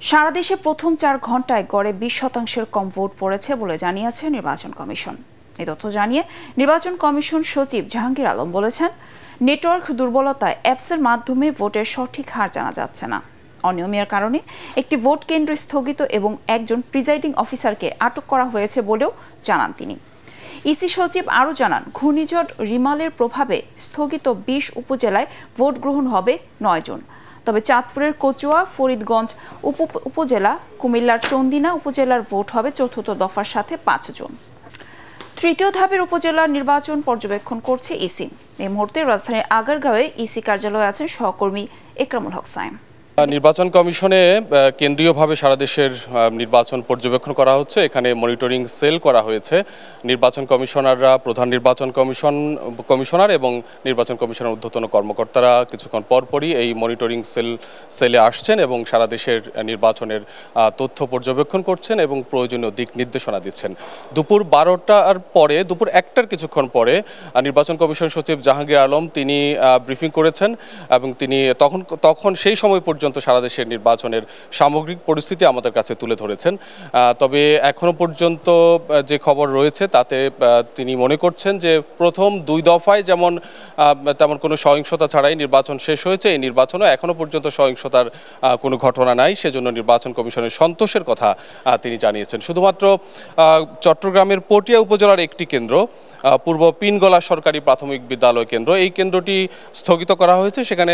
সারা দেশে প্রথম 4 ঘন্টায় গড়ে 20% কম ভোট পড়েছে বলে জানিয়েছে নির্বাচন কমিশন। এই তথ্য জানিয়ে নির্বাচন কমিশন সচিব জাহাঙ্গীর আলম বলেছেন, নেটওয়ার্ক দুর্বলতায় অ্যাপসের মাধ্যমে ভোটের সঠিক হার জানা যাচ্ছে না। অনিয়মের কারণে একটি ভোট কেন্দ্র স্থগিত এবং একজন প্রিজাইডিং অফিসারকে আটক করা হয়েছে বলেও জানান তিনি। ইসি সচিব আরও জানান, ঘূর্ণিঝড় রিমালের প্রভাবে স্থগিত 20 উপজেলায় ভোট গ্রহণ হবে 9 জুন। তবে চাঁদপুরের কচুয়া, ফরিদগঞ্জ উপজেলা, কুমিল্লার চন্দিনা উপজেলার ভোট হবে চতুর্থ দফার সাথে 5 জুন। তৃতীয় ধাপের উপজেলার নির্বাচন পর্যবেক্ষণ করছে ইসি। এই মুহূর্তে রাজধানীর আগারগাঁওয়ে ইসি কার্যালয়ে আছেন সহকর্মী একরামুল হক সাইম। নির্বাচন কমিশনে কেন্দ্রীয়ভাবে সারা দেশের নির্বাচন পর্যবেক্ষণ করা হচ্ছে। এখানে মনিটরিং সেল করা হয়েছে। নির্বাচন কমিশনাররা, প্রধান নির্বাচন কমিশনার এবং নির্বাচন কমিশনের ঊর্ধ্বতন কর্মকর্তারা কিছুক্ষণ পরপরই এই মনিটরিং সেলে আসছেন এবং সারা দেশের নির্বাচনের তথ্য পর্যবেক্ষণ করছেন এবং প্রয়োজনীয় দিক নির্দেশনা দিচ্ছেন। দুপুর 12টার পরে, দুপুর 1টার কিছুক্ষণ পরে নির্বাচন কমিশন সচিব জাহাঙ্গীর আলম তিনি ব্রিফিং করেছেন এবং তিনি তখন সেই সময় পর্যন্ত সারা দেশের নির্বাচনের সামগ্রিক পরিস্থিতি আমাদের কাছে তুলে ধরেছেন। তবে এখনো পর্যন্ত যে খবর রয়েছে তাতে তিনি মনে করছেন যে প্রথম 2 দফায় তেমন কোনো সহিংসতা ছাড়াই নির্বাচন শেষ হয়েছে। এই নির্বাচনও এখনো পর্যন্ত সহিংসতার কোনো ঘটনা নাই, সেজন্য নির্বাচন কমিশনের সন্তোষের কথা তিনি জানিয়েছেন। শুধুমাত্র চট্টগ্রামের পটিয়া উপজেলার একটি কেন্দ্র, পূর্ব পিনগলা সরকারি প্রাথমিক বিদ্যালয় কেন্দ্র, এই কেন্দ্রটি স্থগিত করা হয়েছে। সেখানে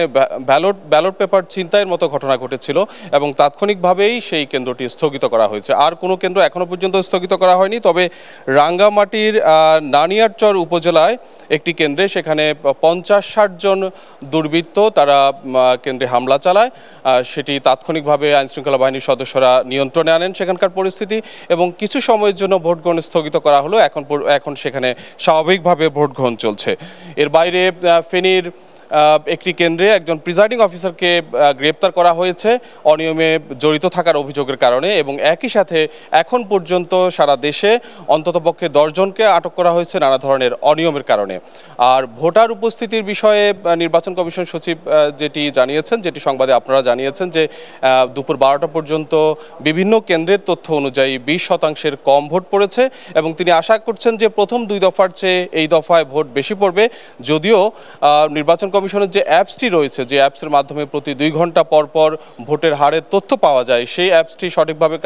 ব্যালট পেপার ছিনতাইয়ের মতো ঘটনা ঘটেছিল এবং তাৎক্ষণিকভাবেই সেই কেন্দ্রটি স্থগিত করা হয়েছে। আর কোনো কেন্দ্র এখনো পর্যন্ত স্থগিত করা হয়নি। তবে রাঙ্গামাটির নানিয়ারচর উপজেলায় একটি কেন্দ্রে সেখানে 50-60 জন দুর্বৃত্ত তারা কেন্দ্রে হামলা চালায়। সেটি তাৎক্ষণিকভাবে আইনশৃঙ্খলা বাহিনীর সদস্যরা নিয়ন্ত্রণে আনেন সেখানকার পরিস্থিতি এবং কিছু সময়ের জন্য ভোট গ্রহণ স্থগিত করা হলো। এখন সেখানে স্বাভাবিকভাবে ভোট গ্রহণ চলছে। এর বাইরে ফেনীর একটি কেন্দ্রে একজন প্রিজাইডিং অফিসারকে গ্রেপ্তার করা হয়েছে অনিয়মে জড়িত থাকার অভিযোগের কারণে এবং একই সাথে এখন পর্যন্ত সারা দেশে অন্ততপক্ষে 10 জনকে আটক করা হয়েছে নানা ধরনের অনিয়মের কারণে। আর ভোটার উপস্থিতির বিষয়ে নির্বাচন কমিশন সচিব যেটি জানিয়েছেন, যেটি সংবাদে আপনারা জানিয়েছেন, যে দুপুর 12টা পর্যন্ত বিভিন্ন কেন্দ্রের তথ্য অনুযায়ী 20% কম ভোট পড়েছে এবং তিনি আশা করছেন যে প্রথম 2 দফার চেয়ে এই দফায় ভোট বেশি পড়বে। যদিও নির্বাচন কমিশনের যে অ্যাপসটি রয়েছে, যে অ্যাপসের মাধ্যমে প্রতি 2 ঘন্টা পর পর ভোটের হারের তথ্য পাওয়া যায়, সেই অ্যাপসটি সঠিকভাবে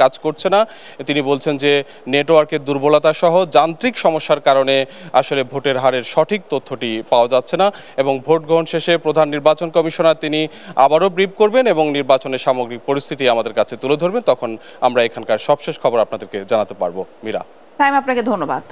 কাজ করছে না। তিনি বলছেন যে নেটওয়ার্কের দুর্বলতা সহ যান্ত্রিক সমস্যার কারণে আসলে ভোটের হারের সঠিক তথ্যটি পাওয়া যাচ্ছে না এবং ভোট গ্রহণ শেষে প্রধান নির্বাচন কমিশনার তিনি আবারও ব্রিফ করবেন এবং নির্বাচনের সামগ্রিক পরিস্থিতি আমাদের কাছে তুলে ধরবেন। তখন আমরা এখানকার সবশেষ খবর আপনাদেরকে জানাতে পারবো। মীরা, তাই আপনাকে ধন্যবাদ।